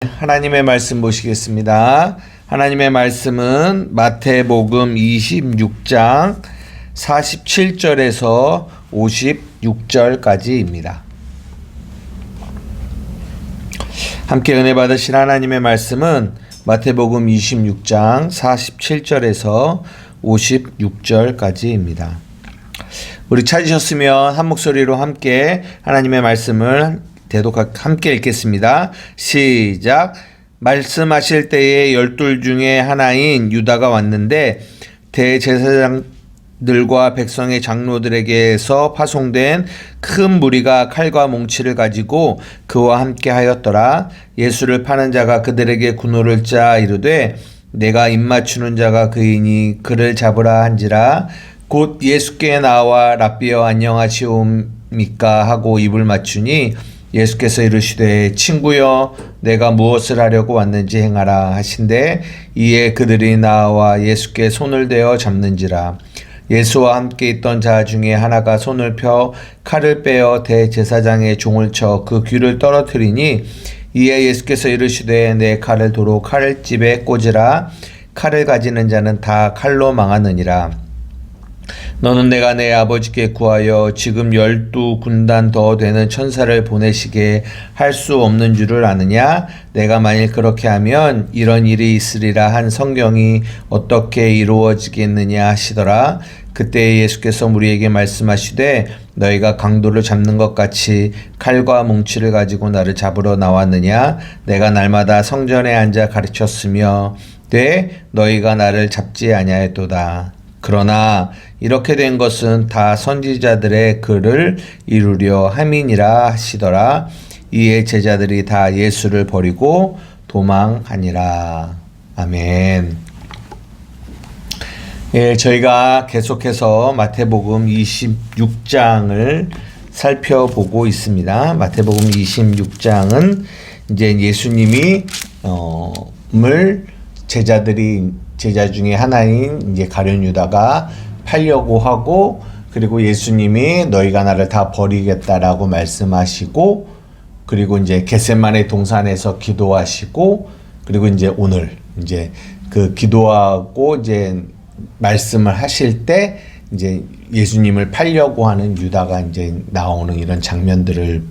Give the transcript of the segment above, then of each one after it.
하나님의 말씀 보시겠습니다. 하나님의 말씀은 마태복음 26장 47절에서 56절까지입니다. 함께 은혜 받으신 하나님의 말씀은 마태복음 26장 47절에서 56절까지입니다. 우리 찾으셨으면 한 목소리로 함께 하나님의 말씀을 대독 함께 읽겠습니다. 시작. 말씀하실 때에 12 중에 하나인 유다가 왔는데 대제사장들과 백성의 장로들에게서 파송된 큰 무리가 칼과 몽치를 가지고 그와 함께 하였더라. 예수를 파는 자가 그들에게 군호를 짜 이르되 내가 입맞추는 자가 그이니 그를 잡으라 한지라. 곧 예수께 나와 랍비여 안녕하시옵니까 하고 입을 맞추니 예수께서 이르시되 친구여 내가 무엇을 하려고 왔는지 행하라 하신대 이에 그들이 나와 예수께 손을 대어 잡는지라. 예수와 함께 있던 자 중에 하나가 손을 펴 칼을 빼어 대제사장의 종을 쳐 그 귀를 떨어뜨리니 이에 예수께서 이르시되 내 칼을 도로 칼집에 꽂으라. 칼을 가지는 자는 다 칼로 망하느니라. 너는 내가 내 아버지께 구하여 지금 12군단 더 되는 천사를 보내시게 할 수 없는 줄을 아느냐? 내가 만일 그렇게 하면 이런 일이 있으리라 한 성경이 어떻게 이루어지겠느냐 하시더라. 그때 예수께서 무리에게 말씀하시되 너희가 강도를 잡는 것 같이 칼과 뭉치를 가지고 나를 잡으러 나왔느냐? 내가 날마다 성전에 앉아 가르쳤으며 너희가 나를 잡지 아니하였도다. 그러나 이렇게 된 것은 다 선지자들의 글을 이루려 함이니라 하시더라. 이에 제자들이 다 예수를 버리고 도망하니라. 아멘. 예, 저희가 계속해서 마태복음 26장을 살펴보고 있습니다. 마태복음 26장은 이제 예수님이 제자 중에 하나인 이제 가룟 유다가 팔려고 하고, 그리고 예수님이 너희가 나를 다 버리겠다라고 말씀하시고, 그리고 이제 겟세마네 동산에서 기도하시고, 그리고 이제 오늘 이제 그 기도하고 이제 말씀을 하실 때 이제 예수님을 팔려고 하는 유다가 이제 나오는 이런 장면들을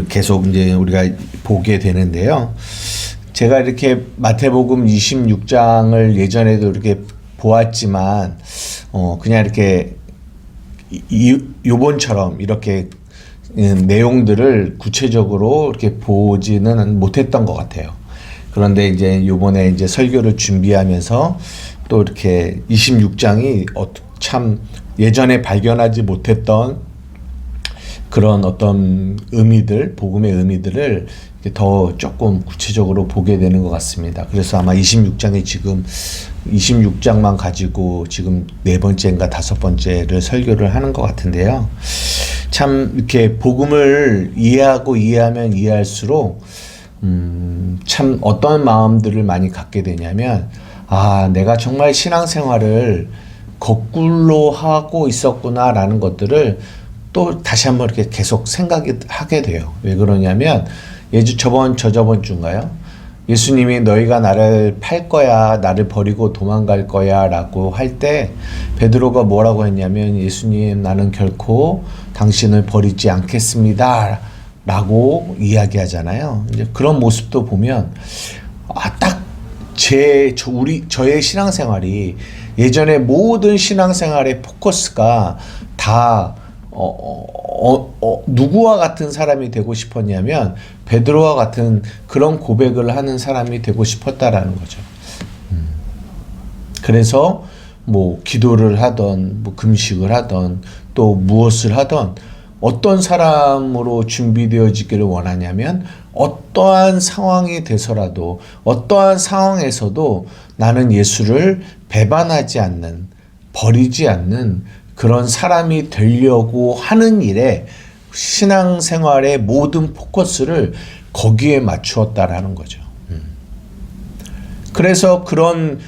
계속 이제 우리가 보게 되는데요. 제가 이렇게 마태복음 26장을 예전에도 이렇게 보았지만, 그냥 이렇게 요번처럼 이렇게 내용들을 구체적으로 이렇게 보지는 못했던 것 같아요. 그런데 이제 요번에 이제 설교를 준비하면서 또 이렇게 26장이 참 예전에 발견하지 못했던 그런 어떤 의미들, 복음의 의미들을 더 조금 구체적으로 보게 되는 것 같습니다. 그래서 아마 26장이 지금 26장만 가지고 지금 4번째인가 5번째를 설교를 하는 것 같은데요. 참 이렇게 복음을 이해하면 이해할수록 참 어떤 마음들을 많이 갖게 되냐면, 내가 정말 신앙생활을 거꾸로 하고 있었구나라는 것들을 또 다시 한번 이렇게 계속 생각하게 돼요. 왜 그러냐면 저번 주인가요? 예수님이 너희가 나를 팔 거야, 나를 버리고 도망갈 거야 라고 할 때 베드로가 뭐라고 했냐면, 예수님 나는 결코 당신을 버리지 않겠습니다 라고 이야기하잖아요. 이제 그런 모습도 보면 딱 저의 신앙생활이 예전에 모든 신앙생활의 포커스가 다 누구와 같은 사람이 되고 싶었냐면 베드로와 같은 그런 고백을 하는 사람이 되고 싶었다라는 거죠. 그래서 뭐 기도를 하던 뭐 금식을 하던 또 무엇을 하던 어떤 사람으로 준비되어지기를 원하냐면 어떠한 상황이 돼서라도 어떠한 상황에서도 나는 예수를 배반하지 않는, 버리지 않는 그런 사람이 되려고 하는 일에 신앙생활의 모든 포커스를 거기에 맞추었다라는 거죠. 그래서 그런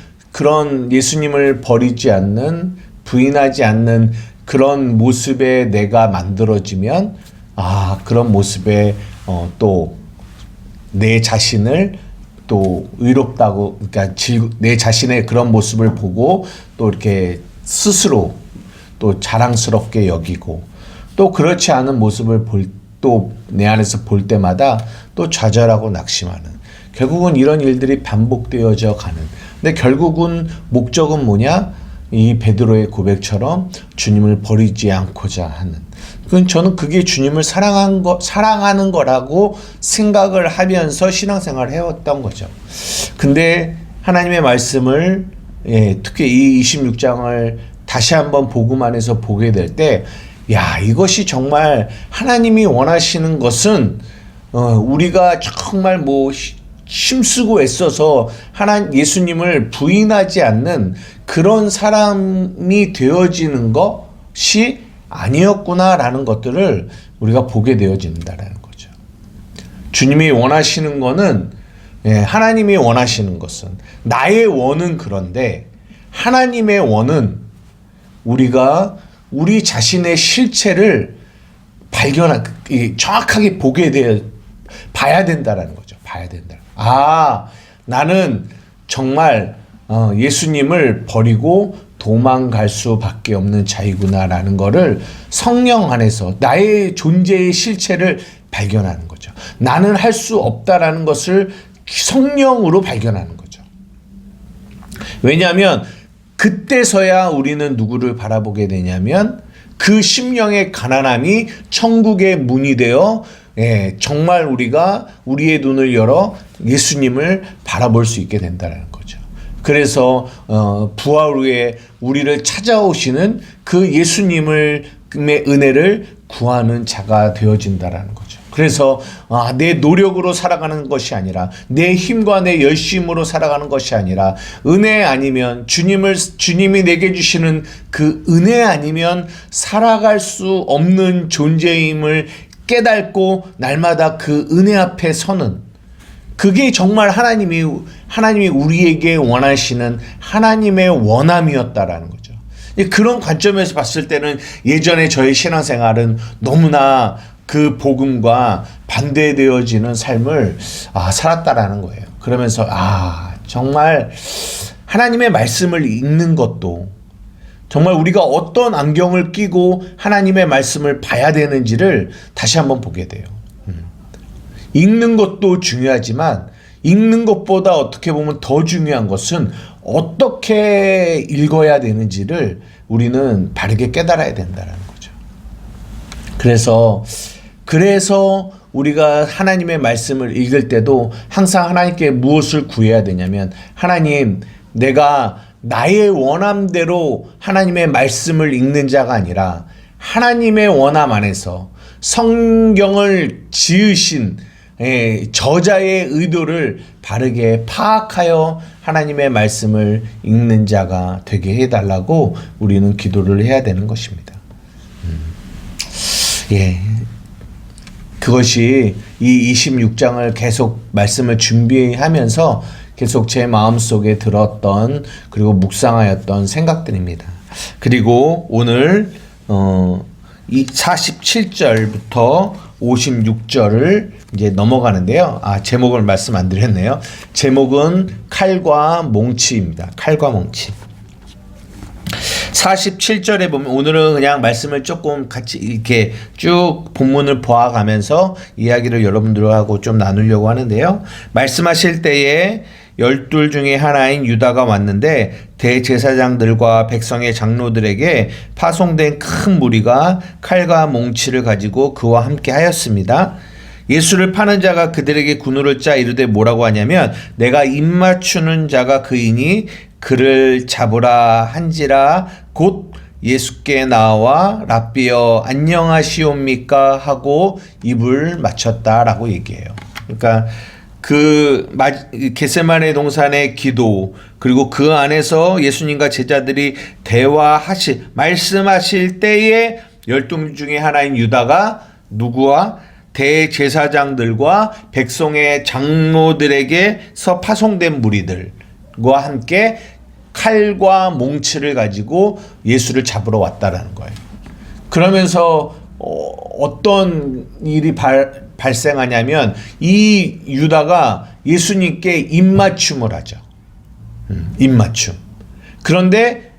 예수님을 버리지 않는, 부인하지 않는 그런 모습에 내가 만들어지면, 그런 모습에 또 내 자신을 또 의롭다고, 그러니까 내 자신의 그런 모습을 보고 또 이렇게 스스로 또 자랑스럽게 여기고, 또 그렇지 않은 모습을 또 내 안에서 볼 때마다 또 좌절하고 낙심하는, 결국은 이런 일들이 반복되어져 가는. 근데 결국은 목적은 뭐냐? 이 베드로의 고백처럼 주님을 버리지 않고자 하는. 저는 그게 주님을 사랑하는 거라고 생각을 하면서 신앙생활을 해왔던 거죠. 근데 하나님의 말씀을, 특히 이 26장을 다시 한번 복음 안에서 보게 될 때, 야, 이것이 정말 하나님이 원하시는 것은 우리가 정말 뭐 힘쓰고 애써서 예수님을 부인하지 않는 그런 사람이 되어지는 것이 아니었구나라는 것들을 우리가 보게 되어진다는 거죠. 주님이 원하시는 거는, 하나님이 원하시는 것은, 나의 원은 그런데 하나님의 원은 우리가 우리 자신의 실체를 정확하게 봐야 된다라는 거죠. 봐야 된다. 아, 나는 정말 예수님을 버리고 도망갈 수밖에 없는 자이구나라는 거를 성령 안에서 나의 존재의 실체를 발견하는 거죠. 나는 할 수 없다라는 것을 성령으로 발견하는 거죠. 왜냐하면 그때서야 우리는 누구를 바라보게 되냐면 그 심령의 가난함이 천국의 문이 되어, 정말 우리가 우리의 눈을 열어 예수님을 바라볼 수 있게 된다는 거죠. 그래서 부활 후에 우리를 찾아오시는 그 예수님의 은혜를 구하는 자가 되어진다라는 거죠. 그래서 내 노력으로 살아가는 것이 아니라, 내 힘과 내 열심으로 살아가는 것이 아니라, 은혜 아니면 주님이 내게 주시는 그 은혜 아니면 살아갈 수 없는 존재임을 깨닫고 날마다 그 은혜 앞에 서는, 그게 정말 하나님이 우리에게 원하시는 하나님의 원함이었다라는 거죠. 그런 관점에서 봤을 때는 예전에 저의 신앙생활은 너무나 그 복음과 반대되어지는 삶을 살았다라는 거예요. 그러면서 정말 하나님의 말씀을 읽는 것도, 정말 우리가 어떤 안경을 끼고 하나님의 말씀을 봐야 되는지를 다시 한번 보게 돼요. 읽는 것도 중요하지만 읽는 것보다 어떻게 보면 더 중요한 것은 어떻게 읽어야 되는지를 우리는 바르게 깨달아야 된다는 거죠. 그래서 우리가 하나님의 말씀을 읽을 때도 항상 하나님께 무엇을 구해야 되냐면, 하나님, 내가 나의 원함대로 하나님의 말씀을 읽는 자가 아니라 하나님의 원함 안에서 성경을 지으신 저자의 의도를 바르게 파악하여 하나님의 말씀을 읽는 자가 되게 해달라고 우리는 기도를 해야 되는 것입니다. 그것이 이 26장을 계속 말씀을 준비하면서 계속 제 마음속에 들었던, 그리고 묵상하였던 생각들입니다. 그리고 오늘 이 47절부터 56절을 이제 넘어가는데요. 제목을 말씀 안 드렸네요. 제목은 칼과 몽치입니다. 칼과 몽치. 47절에 보면, 오늘은 그냥 말씀을 조금 같이 이렇게 쭉 본문을 보아가면서 이야기를 여러분들하고 좀 나누려고 하는데요. 말씀하실 때에 12 중에 하나인 유다가 왔는데 대제사장들과 백성의 장로들에게 파송된 큰 무리가 칼과 몽치를 가지고 그와 함께 하였습니다. 예수를 파는 자가 그들에게 군우를 짜 이르되 뭐라고 하냐면, 내가 입맞추는 자가 그이니 그를 잡으라 한지라 곧 예수께 나와 랍비여 안녕하시옵니까 하고 입을 맞췄다라고 얘기해요. 그러니까 겟세마네 동산의 기도, 그리고 그 안에서 예수님과 제자들이 말씀하실 때에 12 중에 하나인 유다가 누구와 대제사장들과 백성의 장로들에게서 파송된 무리들과 함께 칼과 몽치를 가지고 예수를 잡으러 왔다라는 거예요. 그러면서 어떤 일이 발생하냐면, 이 유다가 예수님께 입맞춤을 하죠. 입맞춤. 그런데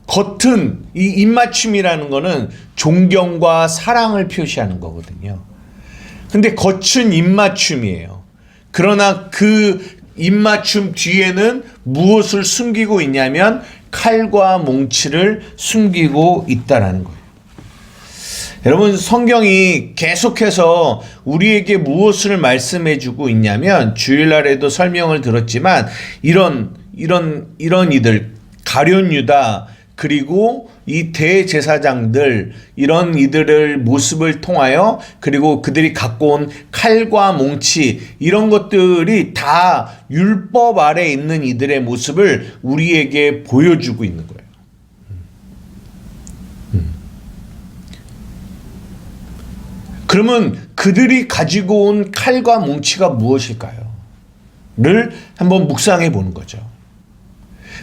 겉은 이 입맞춤이라는 거는 존경과 사랑을 표시하는 거거든요. 근데 겉은 입맞춤이에요. 그러나 그 입맞춤 뒤에는 무엇을 숨기고 있냐면 칼과 몽치를 숨기고 있다라는 거예요. 여러분, 성경이 계속해서 우리에게 무엇을 말씀해 주고 있냐면, 주일날에도 설명을 들었지만 이런 이들, 가룟 유다, 그리고 이 대제사장들, 이런 이들의 모습을 통하여, 그리고 그들이 갖고 온 칼과 몽치, 이런 것들이 다 율법 아래 있는 이들의 모습을 우리에게 보여주고 있는 거예요. 그러면 그들이 가지고 온 칼과 몽치가 무엇일까요? 를 한번 묵상해 보는 거죠.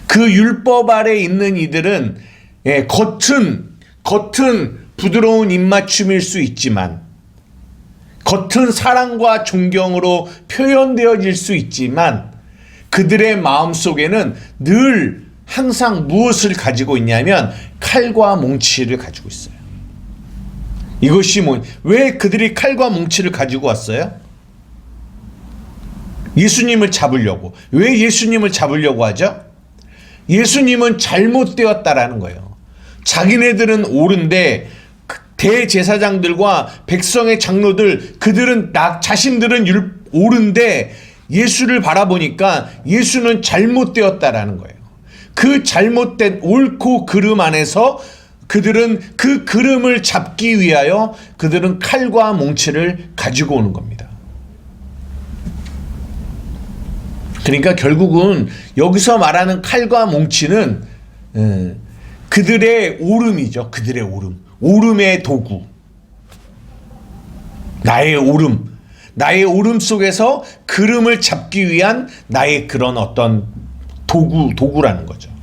그 율법 아래 있는 이들은 겉은 부드러운 입맞춤일 수 있지만, 겉은 사랑과 존경으로 표현되어질 수 있지만, 그들의 마음속에는 늘 항상 무엇을 가지고 있냐면 칼과 몽치를 가지고 있어요. 이것이 왜 그들이 칼과 몽치를 가지고 왔어요? 예수님을 잡으려고. 왜 예수님을 잡으려고 하죠? 예수님은 잘못되었다라는 거예요. 자기네들은 옳은데 대제사장들과 백성의 장로들, 그들은 자신들은 옳은데 예수를 바라보니까 예수는 잘못되었다라는 거예요. 그 잘못된 옳고 그름 안에서 그들은 그 그름을 잡기 위하여 그들은 칼과 몽치를 가지고 오는 겁니다. 그러니까 결국은 여기서 말하는 칼과 몽치는 그들의 옳음이죠. 그들의 옳음. 옳음의 도구. 나의 옳음 속에서 그름을 잡기 위한 나의 그런 어떤 도구라는 거죠.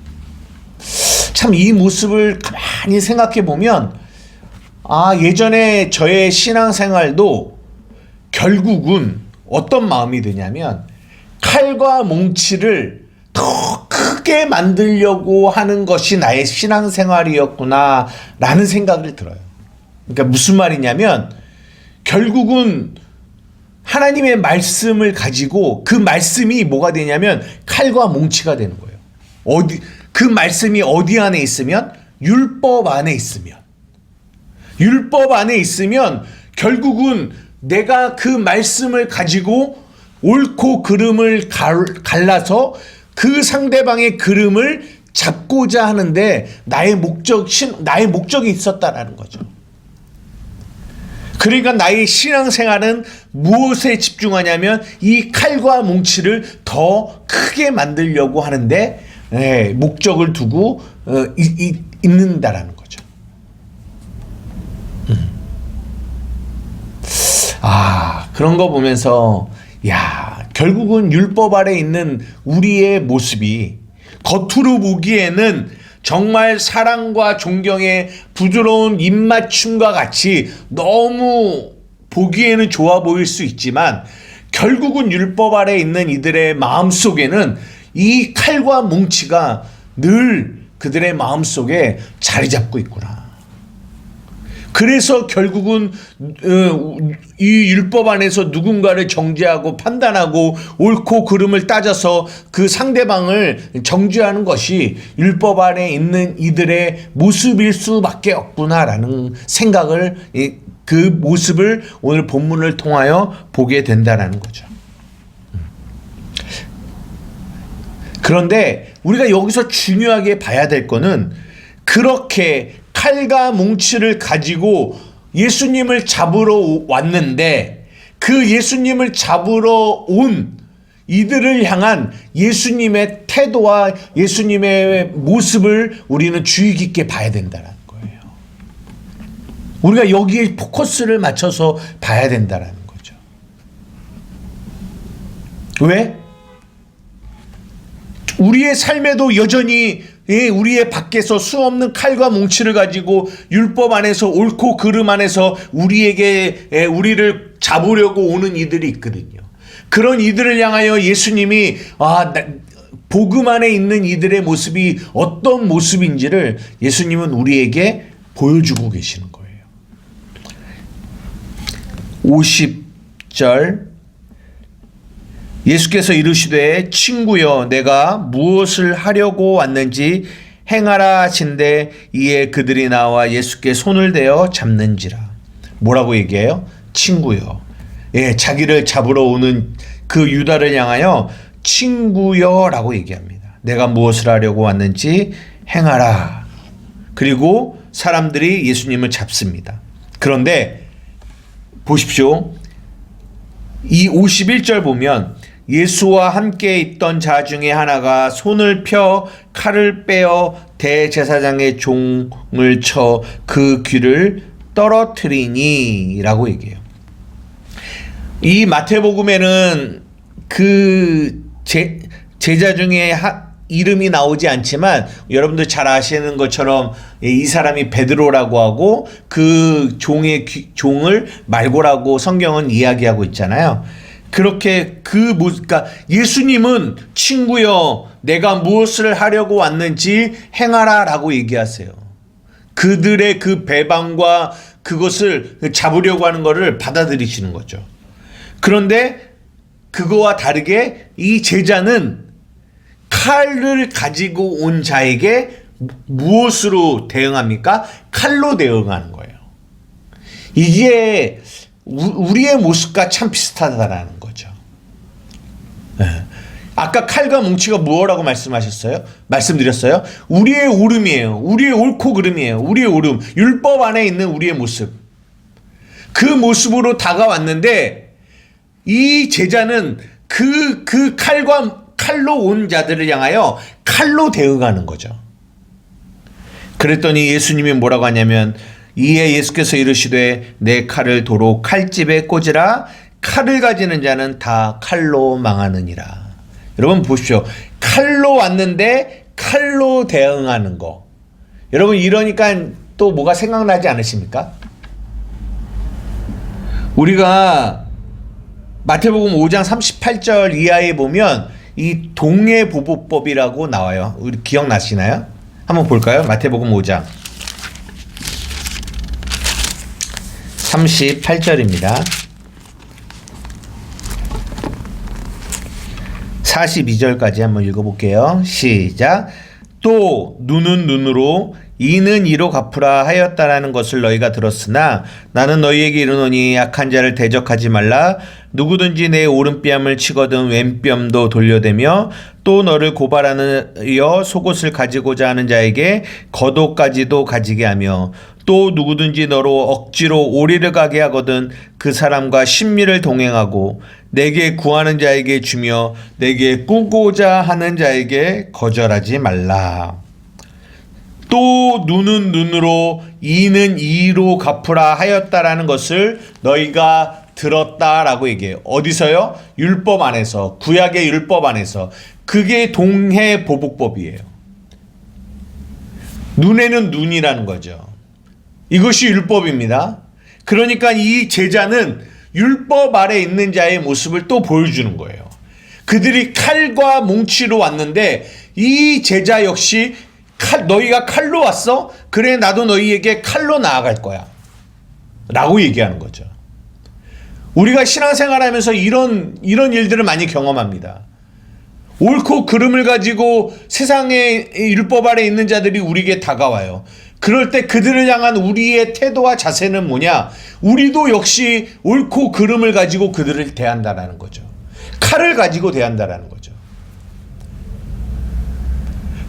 참 이 모습을 가만히 생각해 보면, 예전에 저의 신앙생활도 결국은 어떤 마음이 드냐면 칼과 몽치를 더 크게 만들려고 하는 것이 나의 신앙생활이었구나 라는 생각을 들어요. 그러니까 무슨 말이냐면, 결국은 하나님의 말씀을 가지고 그 말씀이 뭐가 되냐면 칼과 몽치가 되는 거예요. 그 말씀이 어디 안에 있으면? 율법 안에 있으면 결국은 내가 그 말씀을 가지고 옳고 그름을 갈라서 그 상대방의 그름을 잡고자 하는데 나의 목적이 있었다라는 거죠. 그러니까 나의 신앙생활은 무엇에 집중하냐면 이 칼과 몽치를 더 크게 만들려고 하는데 목적을 두고 있는다라는 거죠. 그런 거 보면서 결국은 율법 아래 있는 우리의 모습이 겉으로 보기에는 정말 사랑과 존경의 부드러운 입맞춤과 같이 너무 보기에는 좋아 보일 수 있지만, 결국은 율법 아래 있는 이들의 마음속에는 이 칼과 몽치가 늘 그들의 마음속에 자리 잡고 있구나. 그래서 결국은 이 율법 안에서 누군가를 정죄하고 판단하고 옳고 그름을 따져서 그 상대방을 정죄하는 것이 율법 안에 있는 이들의 모습일 수밖에 없구나라는 생각을, 그 모습을 오늘 본문을 통하여 보게 된다라는 거죠. 그런데 우리가 여기서 중요하게 봐야 될 거는, 그렇게 칼과 몽치를 가지고 예수님을 잡으러 왔는데 그 예수님을 잡으러 온 이들을 향한 예수님의 태도와 예수님의 모습을 우리는 주의 깊게 봐야 된다는 거예요. 우리가 여기에 포커스를 맞춰서 봐야 된다는 거죠. 왜? 우리의 삶에도 여전히 우리의 밖에서 수없는 칼과 몽치를 가지고 율법 안에서 옳고 그름 안에서 우리를 잡으려고 오는 이들이 있거든요. 그런 이들을 향하여 예수님이 복음 안에 있는 이들의 모습이 어떤 모습인지를 예수님은 우리에게 보여주고 계시는 거예요. 50절 예수께서 이르시되 친구여 내가 무엇을 하려고 왔는지 행하라 하신대 이에 그들이 나와 예수께 손을 대어 잡는지라. 뭐라고 얘기해요? 친구여. 예, 자기를 잡으러 오는 그 유다를 향하여 친구여라고 얘기합니다. 내가 무엇을 하려고 왔는지 행하라. 그리고 사람들이 예수님을 잡습니다. 그런데 보십시오. 이 51절 보면 예수와 함께 있던 자 중에 하나가 손을 펴 칼을 빼어 대제사장의 종을 쳐 그 귀를 떨어뜨리니 라고 얘기해요. 이 마태복음에는 그 제자 중에 이름이 나오지 않지만 여러분들 잘 아시는 것처럼 이 사람이 베드로라고 하고 그 종을 말고라고 성경은 이야기하고 있잖아요. 그렇게 그러니까 예수님은 친구여 내가 무엇을 하려고 왔는지 행하라 라고 얘기하세요. 그들의 그 배반과 그것을 잡으려고 하는 것을 받아들이시는 거죠. 그런데 그거와 다르게 이 제자는 칼을 가지고 온 자에게 무엇으로 대응합니까? 칼로 대응하는 거예요. 이게 우리의 모습과 참 비슷하다라는 거죠. 네. 아까 칼과 뭉치가 무엇이라고 말씀드렸어요? 우리의 오름이에요. 우리의 옳고 그름이에요. 우리의 오름. 율법 안에 있는 우리의 모습. 그 모습으로 다가왔는데 이 제자는 그 칼로 온 자들을 향하여 칼로 대응하는 거죠. 그랬더니 예수님이 뭐라고 하냐면 이에 예수께서 이르시되 내 칼을 도로 칼집에 꽂으라. 칼을 가지는 자는 다 칼로 망하느니라. 여러분 보십시오. 칼로 왔는데 칼로 대응하는 거. 여러분 이러니까 또 뭐가 생각나지 않으십니까? 우리가 마태복음 5장 38절 이하에 보면 이 동해보복법이라고 나와요. 우리 기억나시나요? 한번 볼까요? 마태복음 5장 38절입니다. 42절까지 한번 읽어볼게요. 시작. 또 눈은 눈으로 이는 이로 갚으라 하였다라는 것을 너희가 들었으나 나는 너희에게 이르노니 약한 자를 대적하지 말라. 누구든지 내 오른뺨을 치거든 왼뺨도 돌려대며 또 너를 고발하여 속옷을 가지고자 하는 자에게 겉옷까지도 가지게 하며 또 누구든지 너로 억지로 오리를 가게 하거든 그 사람과 신미를 동행하고 내게 구하는 자에게 주며 내게 꾸고자 하는 자에게 거절하지 말라. 또 눈은 눈으로 이는 이로 갚으라 하였다라는 것을 너희가 들었다라고 얘기해요. 어디서요? 율법 안에서, 구약의 율법 안에서. 그게 동해보복법이에요. 눈에는 눈이라는 거죠. 이것이 율법입니다. 그러니까 이 제자는 율법 아래 있는 자의 모습을 또 보여주는 거예요. 그들이 칼과 뭉치로 왔는데 이 제자 역시 너희가 칼로 왔어? 그래 나도 너희에게 칼로 나아갈 거야 라고 얘기하는 거죠. 우리가 신앙생활하면서 이런 일들을 많이 경험합니다. 옳고 그름을 가지고 세상의 율법 아래 있는 자들이 우리에게 다가와요. 그럴 때 그들을 향한 우리의 태도와 자세는 뭐냐? 우리도 역시 옳고 그름을 가지고 그들을 대한다라는 거죠. 칼을 가지고 대한다라는 거죠.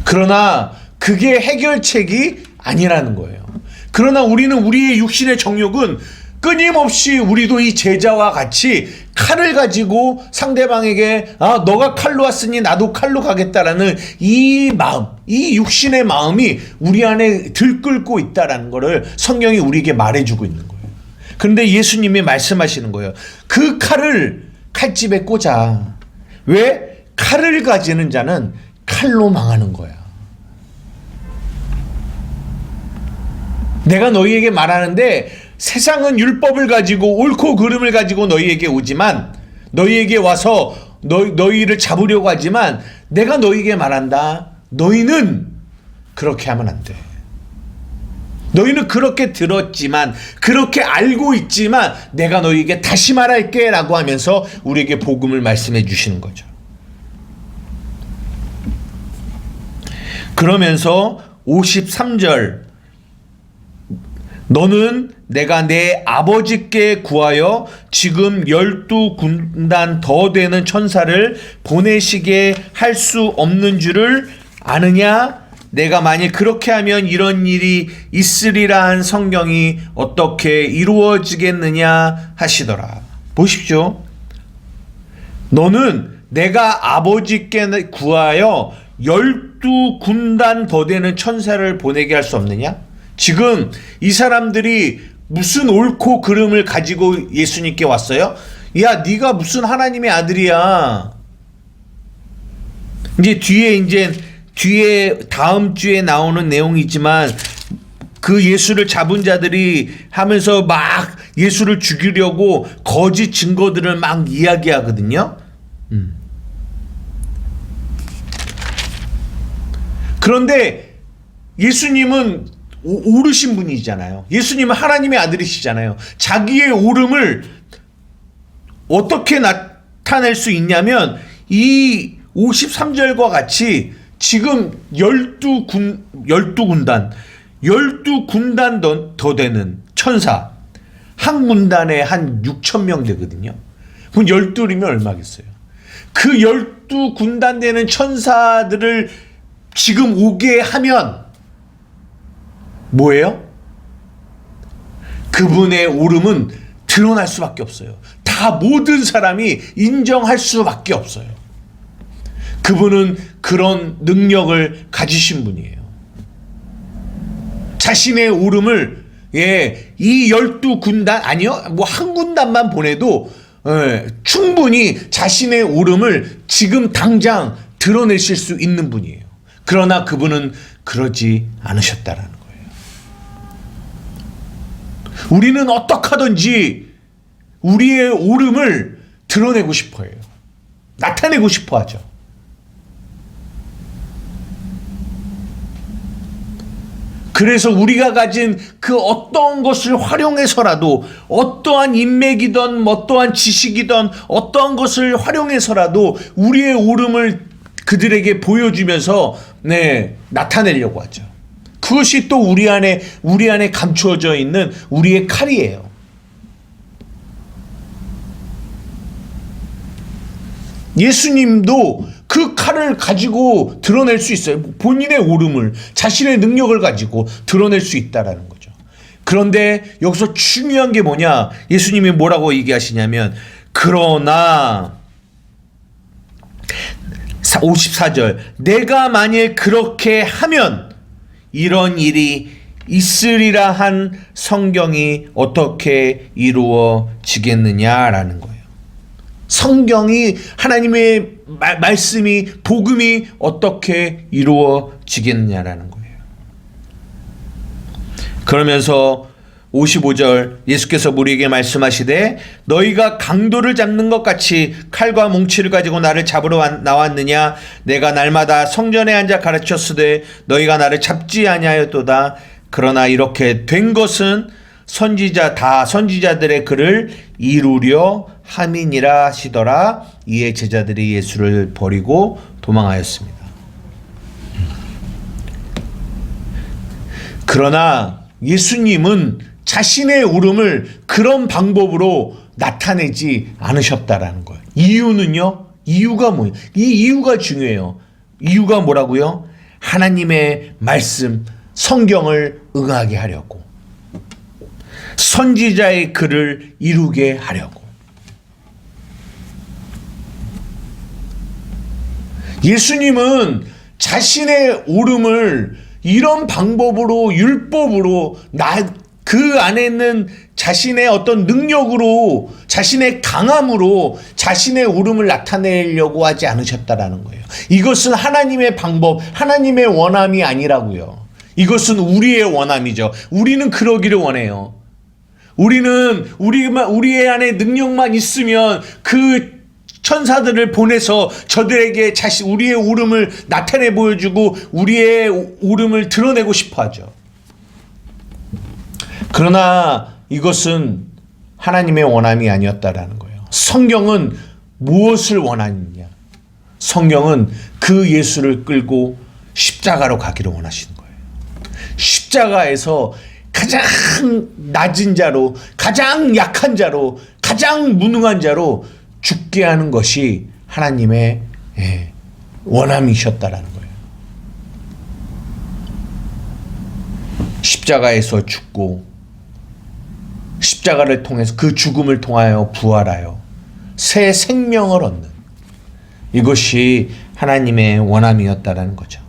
그러나 그게 해결책이 아니라는 거예요. 그러나 우리는 우리의 육신의 정욕은 끊임없이 우리도 이 제자와 같이 칼을 가지고 상대방에게 너가 칼로 왔으니 나도 칼로 가겠다라는 이 마음, 이 육신의 마음이 우리 안에 들끓고 있다라는 것을 성경이 우리에게 말해주고 있는 거예요. 그런데 예수님이 말씀하시는 거예요. 그 칼을 칼집에 꽂아. 왜? 칼을 가지는 자는 칼로 망하는 거야. 내가 너희에게 말하는데 세상은 율법을 가지고 옳고 그름을 가지고 너희에게 오지만 너희에게 와서 너희를 잡으려고 하지만 내가 너희에게 말한다. 너희는 그렇게 하면 안 돼. 너희는 그렇게 들었지만, 그렇게 알고 있지만 내가 너희에게 다시 말할게 라고 하면서 우리에게 복음을 말씀해 주시는 거죠. 그러면서 53절, 너는 내가 내 아버지께 구하여 지금 12군단 더 되는 천사를 보내시게 할 수 없는 줄을 아느냐? 내가 만일 그렇게 하면 이런 일이 있으리라 한 성경이 어떻게 이루어지겠느냐 하시더라. 보십시오. 너는 내가 아버지께 구하여 12군단 더 되는 천사를 보내게 할 수 없느냐? 지금 이 사람들이 무슨 옳고 그름을 가지고 예수님께 왔어요? 야, 네가 무슨 하나님의 아들이야. 뒤에 다음 주에 나오는 내용이지만 그 예수를 잡은 자들이 하면서 막 예수를 죽이려고 거짓 증거들을 막 이야기하거든요. 그런데 예수님은 오르신 분이잖아요. 예수님은 하나님의 아들이시잖아요. 자기의 오름을 어떻게 나타낼 수 있냐면 이 53절과 같이 지금 12군단 더 되는 천사, 한 군단에 한 6,000명 되거든요. 그럼 12이면 얼마겠어요? 그 12군단 되는 천사들을 지금 오게 하면 뭐예요? 그분의 오름은 드러날 수밖에 없어요. 다 모든 사람이 인정할 수밖에 없어요. 그분은 그런 능력을 가지신 분이에요. 자신의 오름을 이 12군단 아니요, 뭐 한 군단만 보내도 충분히 자신의 오름을 지금 당장 드러내실 수 있는 분이에요. 그러나 그분은 그러지 않으셨다라는 거예요. 우리는 어떻게 하든지 우리의 오름을 드러내고 싶어 해요. 나타내고 싶어 하죠. 그래서 우리가 가진 그 어떠한 것을 활용해서라도, 어떠한 인맥이든 어떠한 지식이든 어떠한 것을 활용해서라도 우리의 오름을 그들에게 보여주면서 나타내려고 하죠. 그것이 또 우리 안에 감추어져 있는 우리의 칼이에요. 예수님도 그 칼을 가지고 드러낼 수 있어요. 본인의 오름을, 자신의 능력을 가지고 드러낼 수 있다라는 거죠. 그런데 여기서 중요한 게 뭐냐? 예수님이 뭐라고 얘기하시냐면, 그러나 54절, 내가 만일 그렇게 하면 이런 일이 있으리라 한 성경이 어떻게 이루어지겠느냐라는 거예요. 성경이, 하나님의 말씀이, 복음이 어떻게 이루어지겠느냐라는 거예요. 그러면서 55절, 예수께서 우리에게 말씀하시되 너희가 강도를 잡는 것 같이 칼과 뭉치를 가지고 나를 잡으러 나왔느냐? 내가 날마다 성전에 앉아 가르쳤으되 너희가 나를 잡지 아니하였도다. 그러나 이렇게 된 것은 선지자들의 글을 이루려 함이니라 하시더라. 이에 제자들이 예수를 버리고 도망하였습니다. 그러나 예수님은 자신의 오름을 그런 방법으로 나타내지 않으셨다라는 거예요. 이유는요? 이유가 뭐예요? 이 이유가 중요해요. 이유가 뭐라고요? 하나님의 말씀, 성경을 응하게 하려고, 선지자의 글을 이루게 하려고. 예수님은 자신의 오름을 이런 방법으로, 율법으로, 그 안에 있는 자신의 어떤 능력으로, 자신의 강함으로 자신의 오름을 나타내려고 하지 않으셨다라는 거예요. 이것은 하나님의 방법, 하나님의 원함이 아니라고요. 이것은 우리의 원함이죠. 우리는 그러기를 원해요. 우리는 우리의 안에 능력만 있으면 그 천사들을 보내서 저들에게 우리의 오름을 나타내 보여주고 우리의 오름을 드러내고 싶어 하죠. 그러나 이것은 하나님의 원함이 아니었다라는 거예요. 성경은 무엇을 원하느냐? 성경은 그 예수를 끌고 십자가로 가기를 원하시는 거예요. 십자가에서 가장 낮은 자로, 가장 약한 자로, 가장 무능한 자로 죽게 하는 것이 하나님의 원함이셨다라는 거예요. 십자가에서 죽고 십자가를 통해서 그 죽음을 통하여 부활하여 새 생명을 얻는 이것이 하나님의 원함이었다라는 거죠.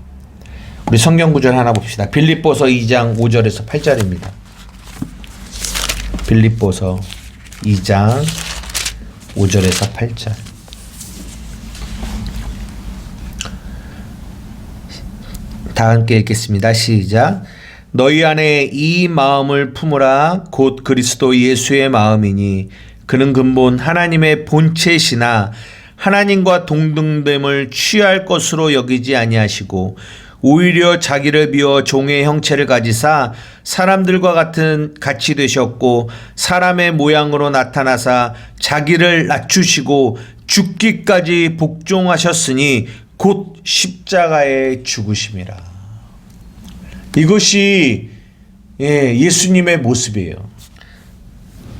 우리 성경 구절 하나 봅시다. 빌립보서 2장 5절에서 8절입니다. 빌립보서 2장 5절에서 8절. 다 함께 읽겠습니다. 시작. 너희 안에 이 마음을 품으라. 곧 그리스도 예수의 마음이니 그는 근본 하나님의 본체시나 하나님과 동등됨을 취할 것으로 여기지 아니하시고 오히려 자기를 비워 종의 형체를 가지사 사람들과 같이 되셨고 사람의 모양으로 나타나사 자기를 낮추시고 죽기까지 복종하셨으니 곧 십자가에 죽으심이라. 이것이 예수님의 모습이에요.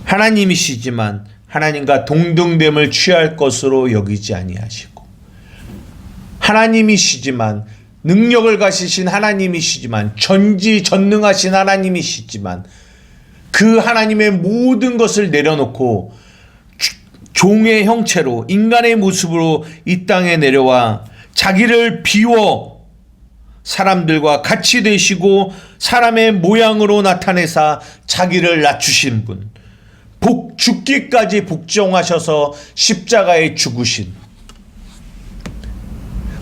하나님이시지만 하나님과 동등됨을 취할 것으로 여기지 아니하시고 하나님이시지만 능력을 가지신 하나님이시지만 전지전능하신 하나님이시지만 그 하나님의 모든 것을 내려놓고 종의 형체로 인간의 모습으로 이 땅에 내려와 자기를 비워 사람들과 같이 되시고 사람의 모양으로 나타내사 자기를 낮추신 분, 죽기까지 복종하셔서 십자가에 죽으신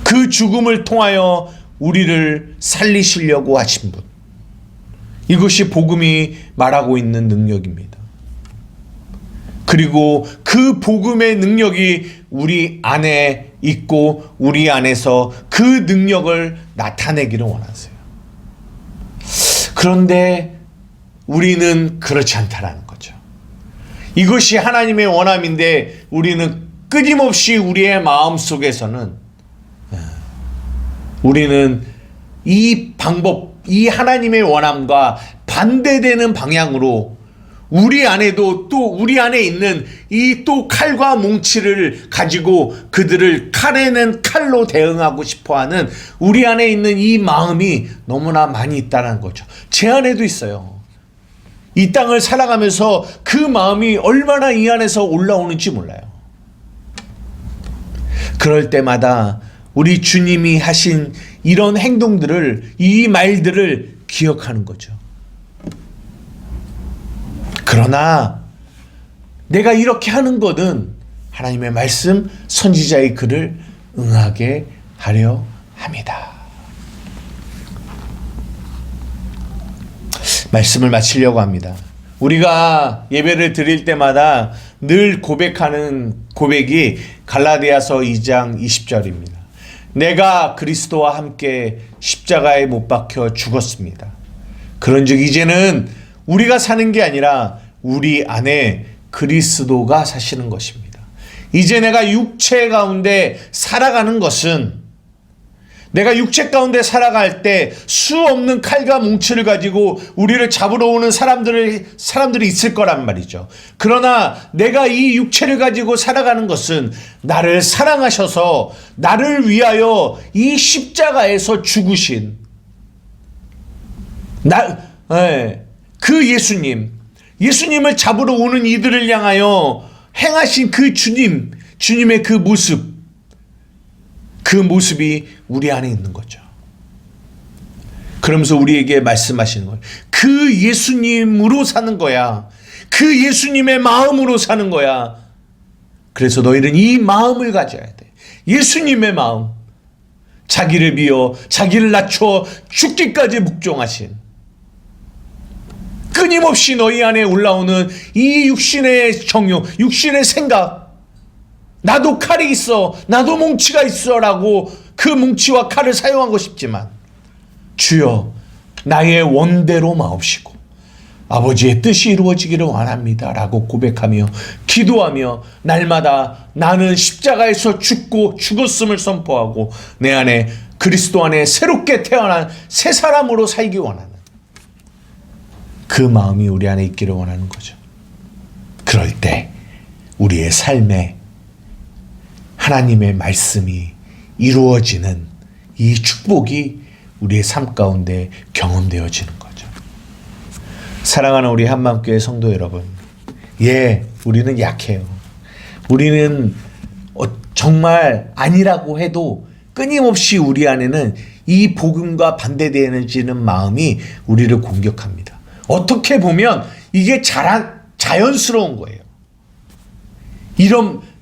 그 죽음을 통하여 우리를 살리시려고 하신 분, 이것이 복음이 말하고 있는 능력입니다. 그리고 그 복음의 능력이 우리 안에 있고 우리 안에서 그 능력을 나타내기를 원하세요. 그런데 우리는 그렇지 않다라는 거죠. 이것이 하나님의 원함인데 우리는 끊임없이 우리의 마음속에서는 우리는 이 방법, 이 하나님의 원함과 반대되는 방향으로 우리 안에도 또 우리 안에 있는 이 또 칼과 몽치를 가지고 그들을 칼에는 칼로 대응하고 싶어하는 우리 안에 있는 이 마음이 너무나 많이 있다는 거죠. 제 안에도 있어요. 이 땅을 살아가면서 그 마음이 얼마나 이 안에서 올라오는지 몰라요. 그럴 때마다 우리 주님이 하신 이런 행동들을, 이 말들을 기억하는 거죠. 그러나 내가 이렇게 하는 것은 하나님의 말씀, 선지자의 글을 응하게 하려 합니다. 말씀을 마치려고 합니다. 우리가 예배를 드릴 때마다 늘 고백하는 고백이 갈라디아서 2장 20절입니다. 내가 그리스도와 함께 십자가에 못 박혀 죽었습니다. 그런즉 이제는 우리가 사는 게 아니라 우리 안에 그리스도가 사시는 것입니다. 이제 내가 육체 가운데 살아가는 것은 내가 육체 가운데 살아갈 때 수 없는 칼과 뭉치를 가지고 우리를 잡으러 오는 사람들이 있을 거란 말이죠. 그러나 내가 이 육체를 가지고 살아가는 것은 나를 사랑하셔서 나를 위하여 이 십자가에서 죽으신 그 예수님을 잡으러 오는 이들을 향하여 행하신 그 주님의 그 모습이 우리 안에 있는 거죠. 그러면서 우리에게 말씀하시는 거예요. 그 예수님으로 사는 거야. 그 예수님의 마음으로 사는 거야. 그래서 너희는 이 마음을 가져야 돼. 예수님의 마음. 자기를 비워 자기를 낮춰 죽기까지 묵종하신, 끊임없이 너희 안에 올라오는 이 육신의 정욕, 육신의 생각, 나도 칼이 있어, 나도 뭉치가 있어 라고 그 뭉치와 칼을 사용하고 싶지만 주여 나의 원대로 마옵시고 아버지의 뜻이 이루어지기를 원합니다 라고 고백하며 기도하며 날마다 나는 십자가에서 죽고 죽었음을 선포하고 내 안에 그리스도 안에 새롭게 태어난 새 사람으로 살기 원하는 그 마음이 우리 안에 있기를 원하는 거죠. 그럴 때 우리의 삶에 하나님의 말씀이 이루어지는 이 축복이 우리의 삶 가운데 경험되어지는 거죠. 사랑하는 우리 한마음교회 성도 여러분, 우리는 약해요. 우리는 정말 아니라고 해도 끊임없이 우리 안에는 이 복음과 반대되어지는 마음이 우리를 공격합니다. 어떻게 보면 이게 자연스러운 거예요.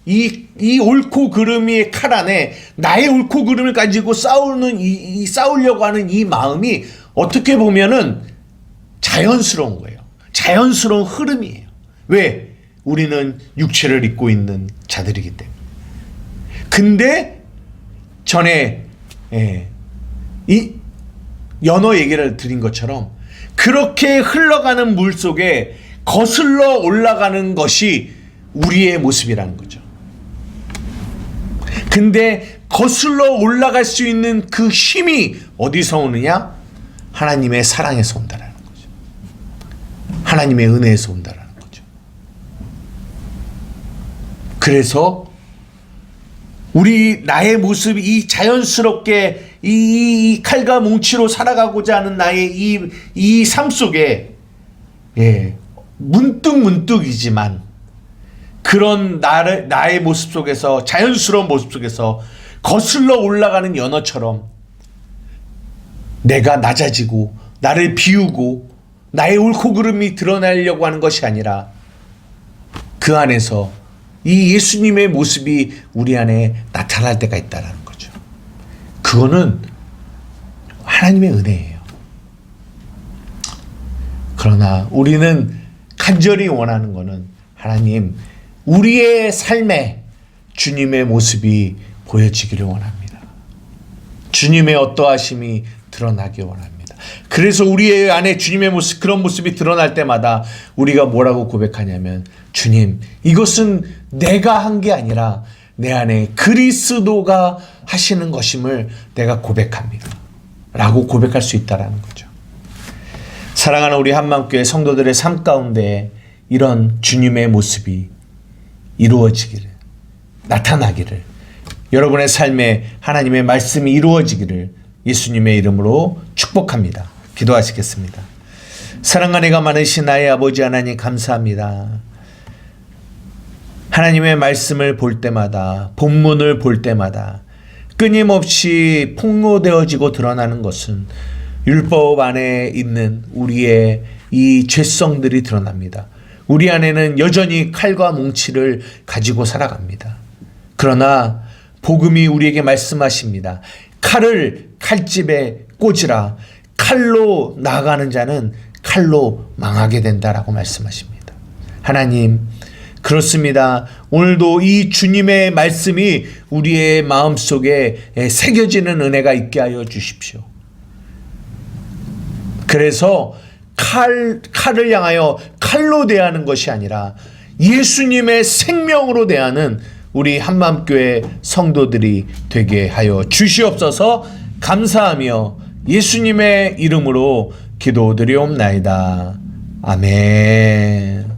이 옳고 그름의 칼 안에 나의 옳고 그름을 가지고 싸우려고 하는 이 마음이 어떻게 보면은 자연스러운 거예요. 자연스러운 흐름이에요. 왜? 우리는 육체를 입고 있는 자들이기 때문에. 근데 전에 이 연어 얘기를 드린 것처럼 그렇게 흘러가는 물 속에 거슬러 올라가는 것이 우리의 모습이라는 거죠. 근데 거슬러 올라갈 수 있는 그 힘이 어디서 오느냐? 하나님의 사랑에서 온다라는 거죠. 하나님의 은혜에서 온다라는 거죠. 그래서 나의 모습이 이 자연스럽게 이 칼과 뭉치로 살아가고자 하는 나의 이 삶 속에 문득이지만 그런 나의 모습 속에서 자연스러운 모습 속에서 거슬러 올라가는 연어처럼 내가 낮아지고 나를 비우고 나의 옳고 그름이 드러나려고 하는 것이 아니라 그 안에서 이 예수님의 모습이 우리 안에 나타날 때가 있다는 거죠. 그거는 하나님의 은혜예요. 그러나 우리는 간절히 원하는 것은 하나님, 우리의 삶에 주님의 모습이 보여지기를 원합니다. 주님의 어떠하심이 드러나기 원합니다. 그래서 우리의 안에 주님의 모습, 그런 모습이 드러날 때마다 우리가 뭐라고 고백하냐면, 주님, 이것은 내가 한 게 아니라 내 안에 그리스도가 하시는 것임을 내가 고백합니다 라고 고백할 수 있다는 거죠. 사랑하는 우리 한마음교회 성도들의 삶 가운데 이런 주님의 모습이 이루어지기를, 나타나기를, 여러분의 삶에 하나님의 말씀이 이루어지기를 예수님의 이름으로 축복합니다. 기도하시겠습니다. 사랑과 은혜가 많으신 나의 아버지 하나님, 감사합니다. 하나님의 말씀을 볼 때마다, 본문을 볼 때마다 끊임없이 폭로되어지고 드러나는 것은 율법 안에 있는 우리의 이 죄성들이 드러납니다. 우리 안에는 여전히 칼과 뭉치를 가지고 살아갑니다. 그러나 복음이 우리에게 말씀하십니다. 칼을 칼집에 꽂으라. 칼로 나아가는 자는 칼로 망하게 된다라고 말씀하십니다. 하나님, 그렇습니다. 오늘도 이 주님의 말씀이 우리의 마음속에 새겨지는 은혜가 있게 하여 주십시오. 그래서 칼을 향하여 칼로 대하는 것이 아니라 예수님의 생명으로 대하는 우리 한마음교회 성도들이 되게 하여 주시옵소서. 감사하며 예수님의 이름으로 기도드리옵나이다. 아멘.